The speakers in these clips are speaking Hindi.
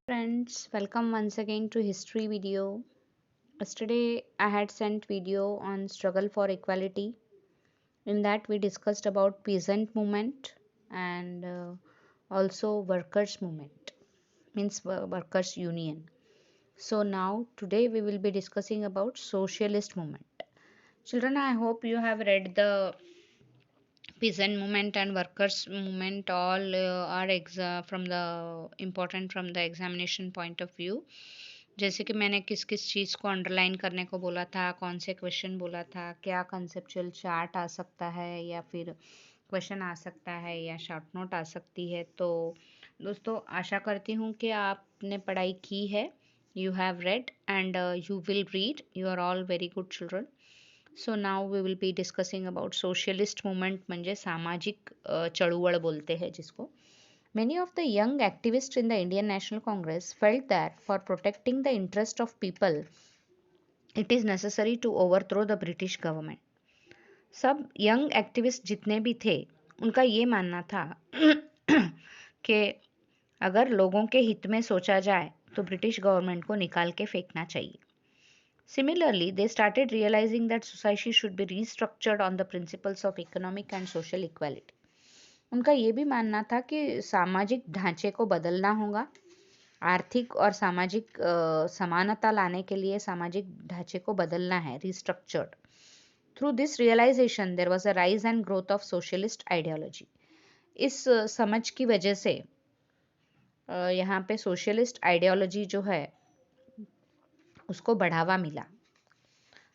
Friends, welcome once again to history video. Yesterday I had sent video on struggle for equality. In that we discussed about peasant movement and also workers movement, means workers union. So now today we will be discussing about socialist movement. Children, I hope you have read the peasant movement and workers movement. All are from the important from the examination point of view. जैसे कि मैंने किस किस चीज़ को अंडरलाइन करने को बोला था, कौन से क्वेश्चन बोला था, क्या कंसेप्चुअल चार्ट आ सकता है या फिर क्वेश्चन आ सकता है या शॉर्ट नोट आ सकती है। तो दोस्तों आशा करती हूँ कि आपने पढ़ाई की है, you have read and you will read, you are all very good children. So now we will be discussing about socialist movement म्हणजे सामाजिक चळवळ बोलते हैं जिसको. Many of the young activists in the Indian National Congress felt that for protecting the interest of people, it is necessary to overthrow the British government. सब यंग एक्टिविस्ट जितने भी थे उनका ये मानना था कि अगर लोगों के हित में सोचा जाए तो ब्रिटिश गवर्नमेंट को निकाल के फेंकना चाहिए. Similarly, they started realizing that society should be restructured on the principles of economic and social equality. उनका ये भी मानना था कि सामाजिक ढांचे को बदलना होगा. आर्थिक और सामाजिक समानता लाने के लिए सामाजिक ढांचे को बदलना है, restructured. Through this realisation there was a rise and growth of socialist ideology. इस समझ की वजह से यहाँ पे सोशलिस्ट आइडियोलॉजी जो है उसको बढ़ावा मिला.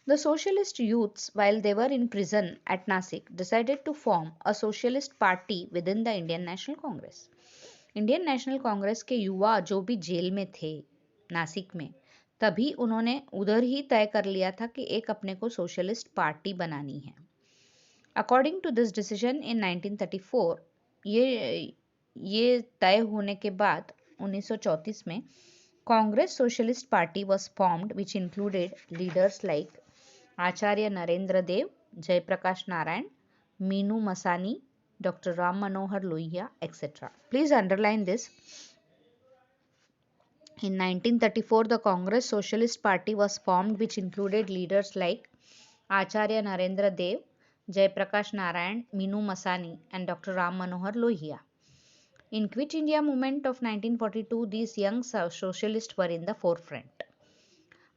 The socialist youths, while they were in prison at Nasik, decided to form a socialist party within the Indian National Congress. Indian national Congress के युवा जो भी जेल में थे नासिक में, तभी उन्होंने उधर ही तय कर लिया था कि एक अपने को सोशलिस्ट पार्टी बनानी है. According to this decision in 1934, ये तय होने के बाद 1934 में Congress socialist party was formed which included leaders like Acharya Narendra Dev, Jayaprakash Narayan, Minoo Masani, Dr. Ram Manohar Lohia, etc. Please underline this. In 1934, the Congress Socialist Party was formed, which included leaders like Acharya Narendra Dev, Jayaprakash Narayan, Meenu Masani, and Dr. Ram Manohar Lohia. In Quit India movement of 1942, these young socialists were in the forefront.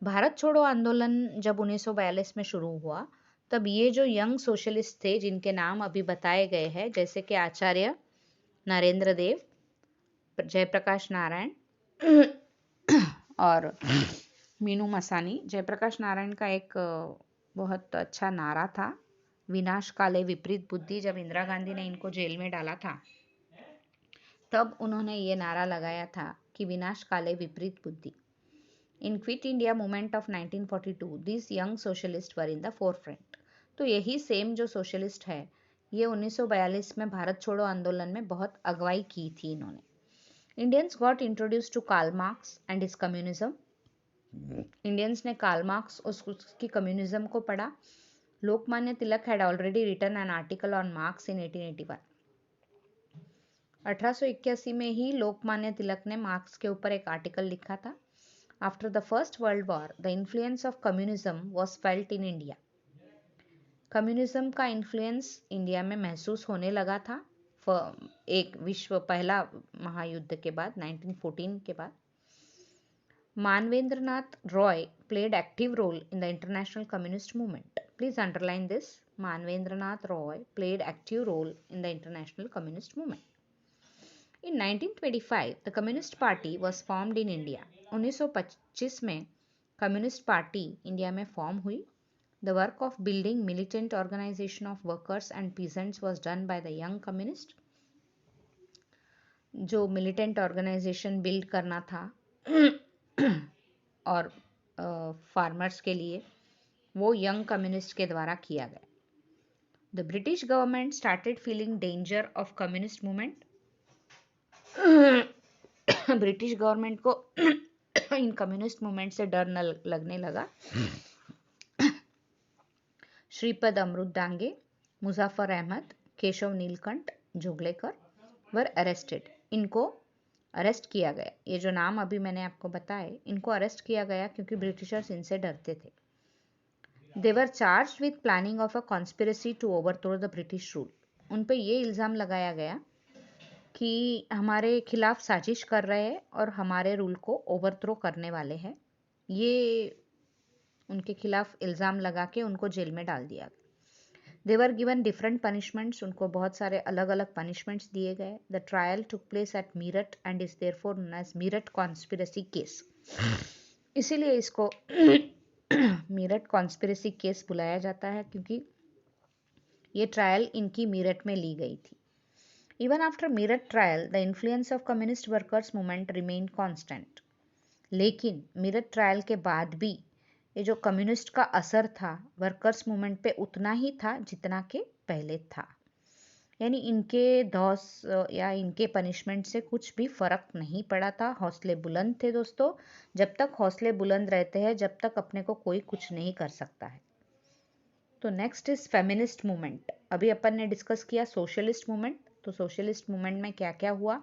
Bharat छोड़ो आंदोलन जब 1942 में शुरू हुआ, तब ये जो यंग सोशलिस्ट थे जिनके नाम अभी बताए गए हैं, जैसे कि आचार्य नरेंद्र देव, जयप्रकाश नारायण और मीनू मसानी. जयप्रकाश नारायण का एक बहुत अच्छा नारा था, विनाश काले विपरीत बुद्धि. जब इंदिरा गांधी ने इनको जेल में डाला था तब उन्होंने ये नारा लगाया था कि विनाश काले विपरीत बुद्धि. In Quit India movement of 1942, these young socialists were in the forefront. तो यही सेम जो सोशलिस्ट है ये 1942 में भारत छोड़ो आंदोलन में बहुत अगुवाई की थी इन्होंने. Indians got introduce to Karl Marx and his communism. Indians ने कार्ल मार्क्स और उसकी कम्युनिज्म को पढ़ा. Lokmanya Tilak had already written an article on Marx in 1881. 1881 में ही लोकमान्य तिलक ने मार्क्स के ऊपर एक आर्टिकल लिखा था. After the First World War, the influence of communism was felt in India. Communism का इन्फ्लुएंस इंडिया में महसूस होने लगा था एक पहला महायुद्ध के बाद, 1914 के बाद. Manabendranath Roy played active role in the international communist movement. Please underline this. Manabendranath Roy played active role in the international communist movement. In 1925, the Communist Party was formed in India. 1925 में कम्युनिस्ट पार्टी इंडिया में फॉर्म हुई. The work of building militant organization of workers and peasants was done by the young communist. जो militant organization build करना था और फार्मर्स के लिए, वो यंग कम्युनिस्ट के द्वारा किया गया. The British government started feeling danger of communist movement. British government को इन कम्युनिस्ट मूवमेंट से डर न लगने लगा. Shripad Amrit Dange, Muzaffar Ahmad, Keshav Neelkanth Joglekar were arrested. इनको अरेस्ट किया गया। ये जो नाम अभी मैंने आपको बताए, इनको अरेस्ट किया गया क्योंकि ब्रिटिशर्स इनसे डरते थे। They were charge with planning of a conspiracy to overthrow the British rule. उन पे ये इल्ज़ाम लगाया गया कि हमारे खिलाफ साजिश कर रहे हैं और हमारे रूल को ओवरथ्रो करने वाले हैं। ये उनके खिलाफ इल्ज़ाम लगा के उनको जेल में डाल दिया गया। They were given different punishments, उनको बहुत सारे अलग अलग पनिशमेंट्स दिए गए। The trial took place at Meerut and is therefore known as Meerut conspiracy case. इसीलिए इसको मीरठ कॉन्स्पिरेसी केस बुलाया जाता है, क्योंकि ये ट्रायल इनकी मीरठ में ली गई थी। Even after Meerut trial the influence of communist workers movement remain constant. लेकिन मीरठ ट्रायल के बाद भी ये जो कम्युनिस्ट का असर था वर्कर्स मूवमेंट पे उतना ही था जितना के पहले था। यानी इनके धौस या इनके पनिशमेंट से कुछ भी फर्क नहीं पड़ा था। हौसले बुलंद थे दोस्तों। जब तक हौसले बुलंद रहते हैं, जब तक अपने को कोई कुछ नहीं कर सकता है। तो नेक्स्ट इज फेमिनिस्ट मूवमेंट। अभी अपन ने डिस्कस किया सोशलिस्ट मूवमेंट। तो सोशलिस्ट मूवमेंट में क्या क्या हुआ?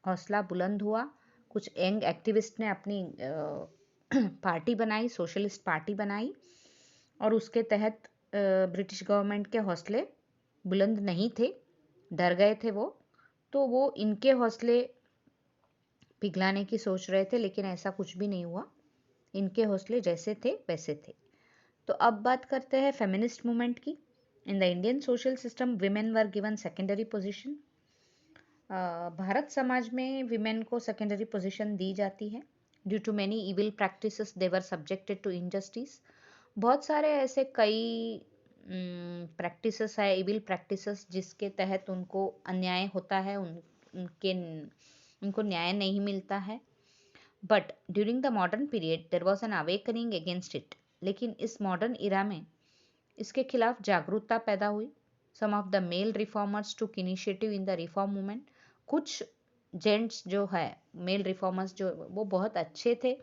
हौसला बुलंद हुआ, कुछ यंग एक्टिविस्ट ने अपनी पार्टी बनाई, सोशलिस्ट पार्टी बनाई, और उसके तहत ब्रिटिश गवर्नमेंट के हौसले बुलंद नहीं थे, डर गए थे वो। तो वो इनके हौसले पिघलाने की सोच रहे थे, लेकिन ऐसा कुछ भी नहीं हुआ। इनके हौसले जैसे थे वैसे थे। तो अब बात करते हैं फेमिनिस्ट मूवमेंट की। In the Indian social system women were given secondary position. Bharat समाज में विमेन को सेकेंडरी पोजीशन दी जाती है। Due to many evil practices they were subjected to injustice. बहुत सारे ऐसे कई प्रैक्टिसेस है, इविल प्रैक्टिसेस, जिसके तहत उनको अन्याय होता है, उनको न्याय नहीं मिलता है। But during the modern period there was an awakening against it. लेकिन इस मॉडर्न इरा में इसके खिलाफ जागरूकता पैदा हुई। Some of the male reformers took initiative in the reform movement. कुछ जेंट्स जो है, मेल रिफॉर्मर्स जो, वो बहुत अच्छे थे,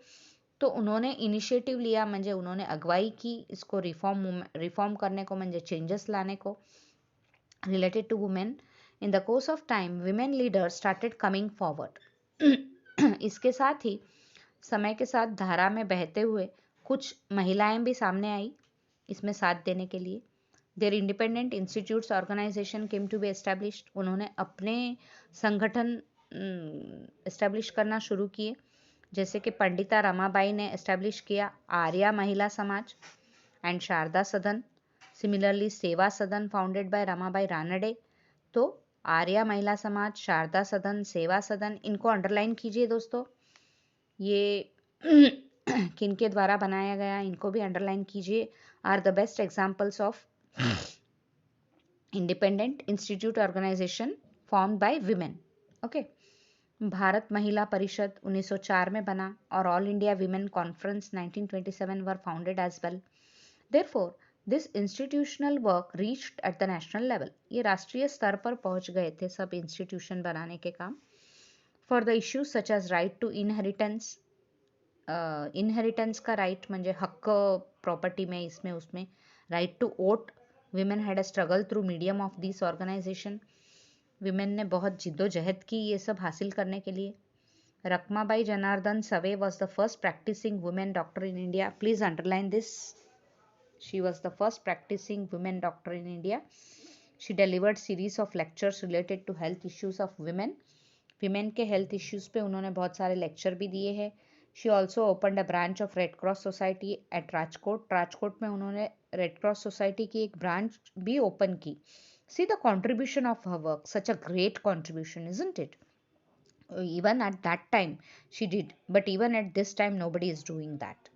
तो उन्होंने इनिशिएटिव लिया, म्हणजे उन्होंने अगुवाई की इसको रिफॉर्म करने को, म्हणजे चेंजेस लाने को related to women. In the course of time women leaders started coming forward. इसके साथ ही समय के साथ धारा में बहते हुए कुछ महिलाएं भी सामने आई इसमें साथ देने के लिए। There independent institutes organisation came to be established. उन्होंने अपने संगठन एस्टैब्लिश करना शुरू किए, जैसे कि पंडिता रमाबाई ने एस्टैब्लिश किया आर्या महिला समाज एंड शारदा सदन। सिमिलरली सेवा सदन फाउंडेड बाय रमाबाई रानडे। तो आर्या महिला समाज, शारदा सदन, सेवा सदन, इनको अंडरलाइन कीजिए दोस्तों। ये किनके द्वारा बनाया गया, इनको भी अंडरलाइन कीजिए। Are the best examples of independent institute organisation formed by women. Okay. Bharat Mahila Parishad 1904 में बना, और all India women conference 1927 were founded as well. Therefore this institutional work reached at the national level. ये राष्ट्रीय स्तर पर पहुंच गए थे सब इंस्टीट्यूशन बनाने के काम। For the issues such as right to inheritance. Inheritance का राइट म्हणजे हक्क प्रॉपर्टी में, इसमें उसमें, right to vote. Women had a struggle through medium of this organisation. Women ने बहुत जिद्दोजहद की ये सब हासिल करने के लिए। Rukhmabai Janardan Save was the first practising women doctor in India. Please underline this, she was the first practising women doctor in India. She delivered series of lectures related to health issues of women. Women के हेल्थ इश्यूज पे उन्होंने बहुत सारे लेक्चर भी दिए हैं। She also opened a branch of red cross society at Rajkot. Rajkot में उन्होंने रेड क्रॉस सोसाइटी की एक ब्रांच भी ओपन की। See the contribution of her work, such a great contribution, isn't it? Even at that time she did, but even at this time nobody is doing that.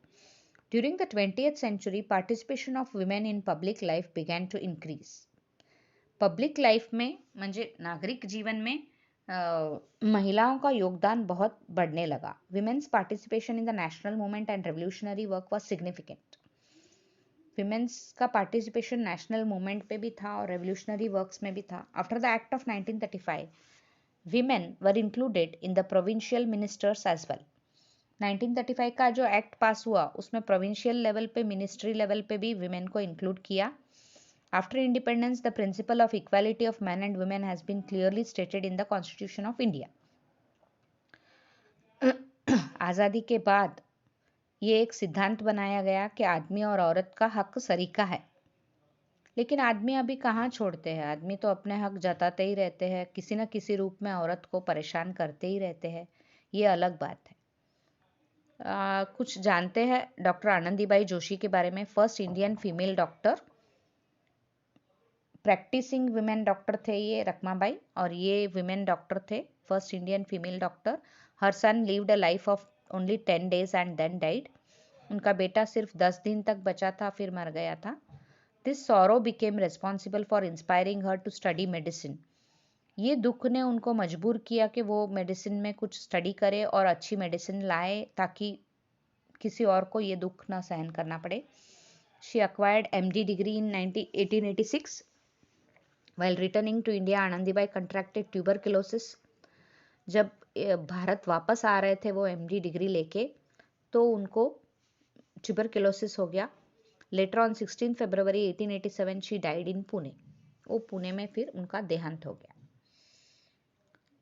During the 20th century, participation of women in public life began to increase. Public life में, म्हणजे नागरिक जीवन में महिलाओं का योगदान बहुत बढ़ने लगा। Women's participation in the national movement and revolutionary work was significant. Women's का पार्टिसिपेशन नेशनल मूवमेंट पे भी था और रेवोल्यूशनरी वर्क्स में भी था। After the act of 1935 women were included in the provincial ministers as well. 1935 का जो एक्ट पास हुआ उसमें प्रोविंशियल लेवल पे, मिनिस्ट्री लेवल पे भी विमेन को इंक्लूड किया। After independence the principle of equality of man and women has been clearly stated in the constitution of India. आज़ादी के बाद ये एक सिद्धांत बनाया गया कि आदमी और औरत का हक सरीका है। लेकिन आदमी अभी कहाँ छोड़ते हैं, आदमी तो अपने हक जताते ही रहते हैं, किसी न किसी रूप में औरत को परेशान करते ही रहते हैं। ये अलग बात है। कुछ जानते हैं डॉक्टर आनंदीबाई जोशी के बारे में। First Indian female doctor, practising women doctor थे ये रकमाबाई, और ये विमेन डॉक्टर थे, first Indian female doctor. Her son lived a life of only 10 days and then died. उनका बेटा सिर्फ 10 दिन तक बचा था, फिर मर गया था। This sorrow became responsible for inspiring her to study medicine. ये दुख ने उनको मजबूर किया कि वो मेडिसिन में कुछ स्टडी करे और अच्छी मेडिसिन लाए, ताकि किसी और को ये दुख ना सहन करना पड़े। She acquired MD degree in 1886. While returning to India, Anandibai contracted tuberculosis. जब भारत वापस आ रहे थे वो MD डिग्री लेके, तो उनको ट्यूबरक्लोसिस हो गया। Later on 16 February 1887 she died in Pune. वो पुणे में फिर उनका देहांत हो गया।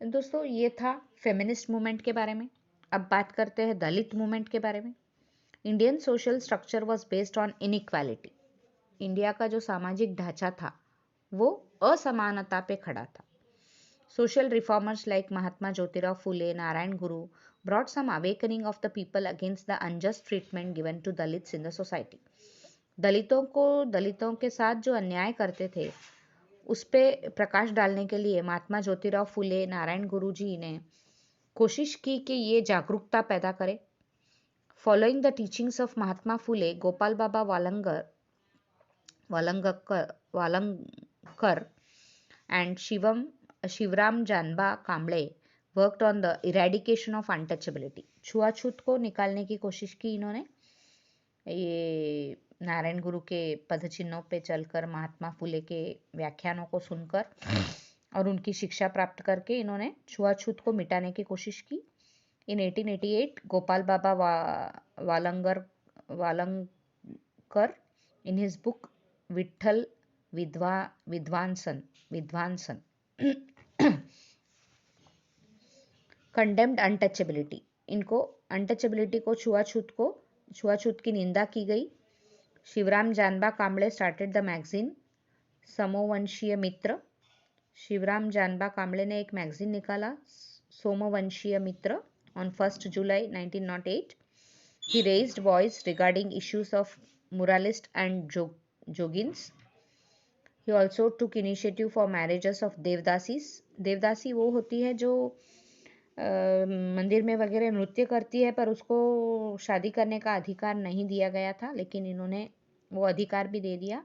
दोस्तों, ये था फेमिनिस्ट मूवमेंट के बारे में। अब बात करते हैं दलित मूवमेंट के बारे में। Indian social structure was based on inequality. India का जो सामाजिक ढांचा था वो असमानता पे खड़ा था। Social reformers like Mahatma Jyotirao Phule, Narayan Guru brought some awakening of the people against the unjust treatment given to Dalits in the society. दलितों के साथ जो अन्याय करते थे उस पे प्रकाश डालने के लिए महात्मा ज्योतिराव फुले, नारायण गुरु जी ने कोशिश की कि ये जागरूकता पैदा करे। Following the teachings of Mahatma Phule, Gopal Baba Walangkar and Shivram Janba Kamble worked on the eradication of untouchability. छुआछूत को निकालने की कोशिश की इन्होंने। ये नारायण गुरु के पदचिन्हों पे चलकर, महात्मा फुले के व्याख्यानों को सुनकर और उनकी शिक्षा प्राप्त करके इन्होंने छुआछूत को मिटाने की कोशिश की। In 1888 Gopal Baba Walangkar in his book Vitthal Vidhvansan condemned untouchability. इनको अनटचेबिलिटी को छुआछूत की निंदा की गई। Shivram Janba Kamble started the magazine Somvanshiya Mitra. Shivram Janba Kamble ने एक मैगजीन निकाला, सोमवंशीय मित्र, on 1st July 1908. He raised voice regarding issues of moralist and jogins. He also took initiative for marriages of devdasis. देवदासी वो होती है जो मंदिर में वगैरह नृत्य करती है, पर उसको शादी करने का अधिकार नहीं दिया गया था, लेकिन इन्होंने वो अधिकार भी दे दिया।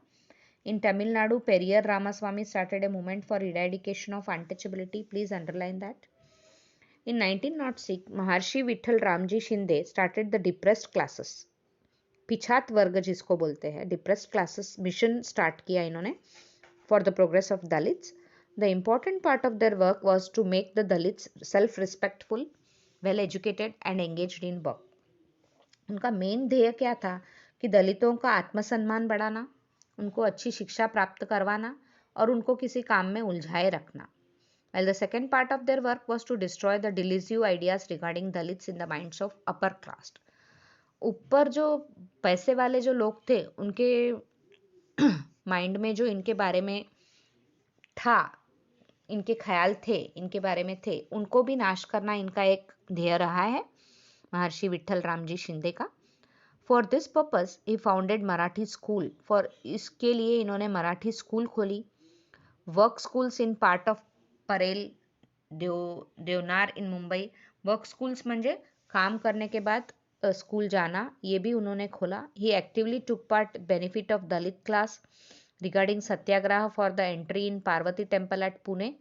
In Tamil Nadu, Periyar Ramaswamy started a movement for eradication of untouchability. Please underline that. In 1906, Maharshi Vittal Ramji Shinde started the depressed classes. पिछात वर्ग जिसको बोलते हैं, डिप्रेस्ड क्लासेस मिशन स्टार्ट किया इन्होंने for the progress of Dalits. The important part of their work was to make the Dalits self respectful, well educated and engaged in work. उनका मेन ध्येय क्या था कि दलितों का आत्मसम्मान बढ़ाना, उनको अच्छी शिक्षा प्राप्त करवाना और उनको किसी काम में उलझाए रखना। While the second part of their work was to destroy the delusive ideas regarding Dalits in the minds of upper caste. ऊपर जो पैसे वाले जो लोग थे उनके माइंड में जो इनके बारे में था, इनके ख्याल थे, इनके बारे में थे, उनको भी नाश करना इनका एक ध्येय रहा है महर्षि विठल रामजी शिंदे का। For this purpose he founded Marathi school. For इसके लिए इन्होंने मराठी स्कूल खोली। Work schools in part of Parel Deonar in Mumbai. Work schools म्हणजे काम करने के बाद स्कूल जाना, ये भी उन्होंने खोला। He actively took part benefit of Dalit class regarding satyagraha for the entry in Parvati temple at Pune.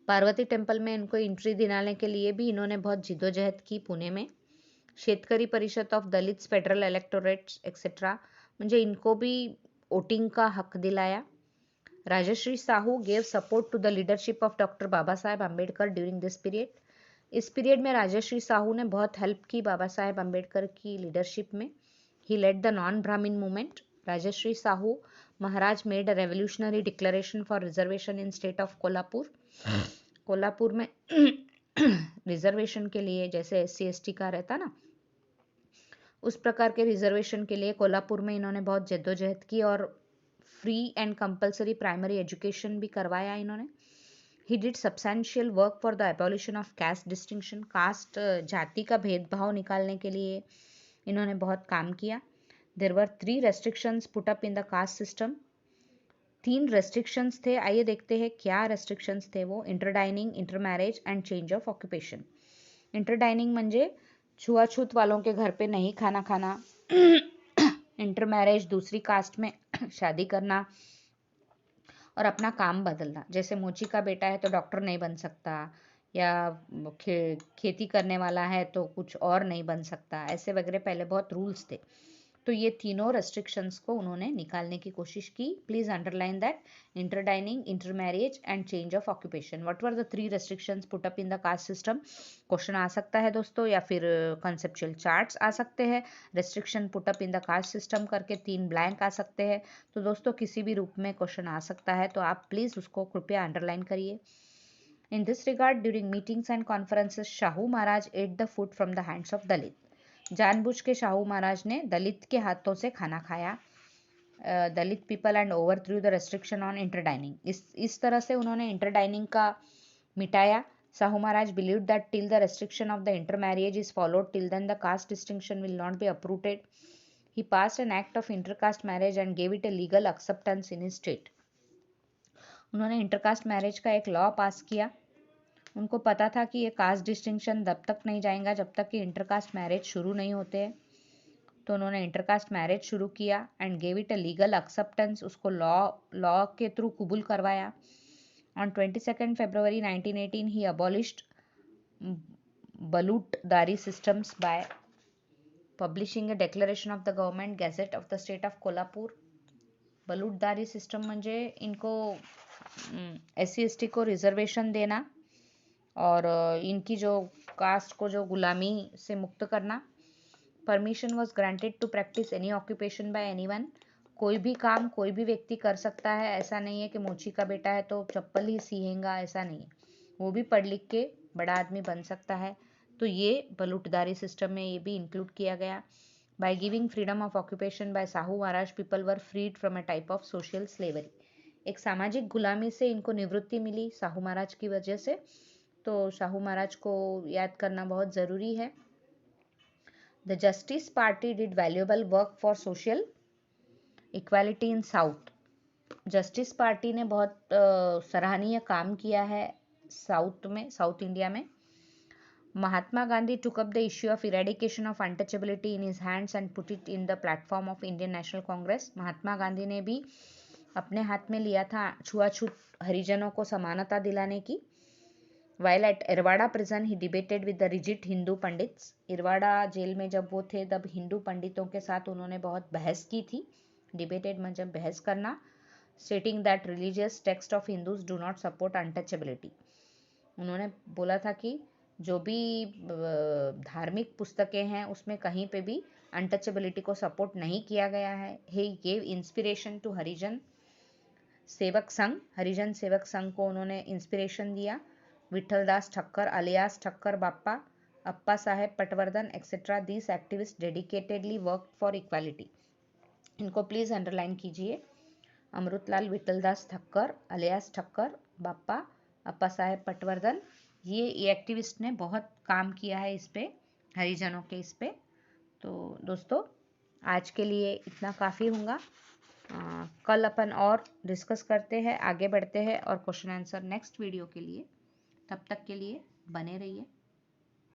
Parvati temple में इनको एंट्री दिलाने के लिए भी इन्होंने बहुत जिदोजहद की पुणे में। Shetkari Parishad of Dalits, federal electorates etcetera, म्हणजे इनको भी वोटिंग का हक दिलाया। Rajarshi Shahu gave support to the leadership of doctor Baba Saheb Ambedkar during this period. इस पीरियड में राजश्री साहू ने बहुत हेल्प की बाबा साहेब अम्बेडकर की लीडरशिप में। He led the non Brahmin movement. Rajarshi Shahu Maharaj made a revolutionary declaration for reservation in state of Kolhapur. Kolhapur में रिजर्वेशन के लिए, जैसे SC ST का रहता ना, उस प्रकार के रिजर्वेशन के लिए कोल्हापुर में इन्होंने बहुत जद्दोजहद की और free and compulsory primary education भी करवाया इन्होंने। He did substantial work for the abolition of caste distinction, caste जाति का भेदभाव निकालने के लिए इन्होंने बहुत काम किया। There were 3 restrictions put up in the caste system. 3 restrictions थे, आइए देखते हैं क्या रेस्ट्रिक्शंस थे वो। Interdining, intermarriage and change of occupation. Interdining म्हणजे छुआछूत वालों के घर पे नहीं खाना खाना। इंटरमैरेज, दूसरी कास्ट में शादी करना और अपना काम बदलना। जैसे मोची का बेटा है तो डॉक्टर नहीं बन सकता, या खेती करने वाला है तो कुछ और नहीं बन सकता, ऐसे वगैरह पहले बहुत रूल्स थे। तो ये तीनों रेस्ट्रिक्शंस को उन्होंने निकालने की कोशिश की। Please underline that, interdining, intermarriage and change of occupation. What were the 3 restrictions put up in the caste system? Question आ सकता है दोस्तों, या फिर कॉन्सेप्चुअल चार्ट्स आ सकते हैं। Restriction put up in the caste system करके 3 ब्लैंक आ सकते हैं। तो दोस्तों किसी भी रूप में क्वेश्चन आ सकता है, तो आप प्लीज उसको कृपया अंडरलाइन करिए। In this regard, during meetings and conferences, Shahu Maharaj ate the food from the hands of दलित। जानबूझ के शाहू महाराज ने दलित के हाथों से खाना खाया, Dalit people, and overthrew the restriction on interdining. इस तरह से उन्होंने इंटरडाइनिंग का मिटाया। Shahu Maharaj believed that till the restriction of the intermarriage is followed, till then the caste distinction will not be uprooted. He passed an act of intercaste marriage and gave it a legal acceptance in his state. उन्होंने इंटरकास्ट मैरिज का एक लॉ पास किया। उनको पता था कि ये कास्ट डिस्टिंक्शन तब तक नहीं जाएगा जब तक कि इंटरकास्ट मैरिज शुरू नहीं होते हैं। तो उन्होंने इंटरकास्ट मैरिज शुरू किया and gave it a legal acceptance, उसको लॉ के थ्रू कबूल करवाया। On 22 February 1918 he abolished Balutedari systems by publishing a declaration of the government gazette of the state of Kolhapur. Balutedari system म्हणजे इनको SC ST को रिजर्वेशन देना और इनकी जो कास्ट को जो गुलामी से मुक्त करना। Permission was granted to practise any occupation by anyone. कोई भी काम कोई भी व्यक्ति कर सकता है, ऐसा नहीं है कि मोची का बेटा है तो चप्पल ही सीहेगा, ऐसा नहीं है। वो भी पढ़ लिख के बड़ा आदमी बन सकता है। तो ये बलूटदारी सिस्टम में ये भी इंक्लूड किया गया। By giving freedom of occupation by Shahu Maharaj, people were freed from a type of social slavery. एक सामाजिक गुलामी से इनको निवृत्ति मिली साहू महाराज की वजह से। तो शाहू महाराज को याद करना बहुत ज़रूरी है। The justice party did valuable work for social equality in south. Justice party ने बहुत सराहनीय काम किया है साउथ में, साउथ इंडिया में। Mahatma Gandhi took up the issue of eradication of untouchability in his hands and put it in the platform of Indian National Congress। Mahatma Gandhi ने भी अपने हाथ में लिया था छुआछूत हरिजनों को समानता दिलाने की। While at Irwada prison, he debated with the rigid Hindu pandits. Yerwada jail में जब वो थे तब हिंदू पंडितों के साथ उन्होंने बहुत बहस की थी। डिबेटेड मतलब बहस करना। stating that religious text of Hindus do not support untouchability। उन्होंने बोला था कि जो भी धार्मिक पुस्तकें हैं उसमें कहीं पे भी अनटचेबिलिटी को सपोर्ट नहीं किया गया है। he gave inspiration to Harijan Sevak Sangh. Harijan Sevak Sangh को उन्होंने इंस्पिरेशन दिया। Vithaldas Thakkar alias Thakkar Bappa, Appa Saheb Patwardhan etcetera, this activist dedicatedly work for equality. इनको प्लीज अंडरलाइन कीजिए। अमृतलाल विठलदास ठक्कर अलियास ठक्कर बाप्पा, अप्पा साहेब पटवर्धन, ये एक्टिविस्ट ने बहुत काम किया है इस पे, हरिजनों के इस पे। तो दोस्तों आज के लिए इतना काफ़ी होगा। कल अपन और डिस्कस करते हैं, आगे बढ़ते हैं और क्वेश्चन आंसर नेक्स्ट वीडियो के लिए। तब तक के लिए बने रहिए।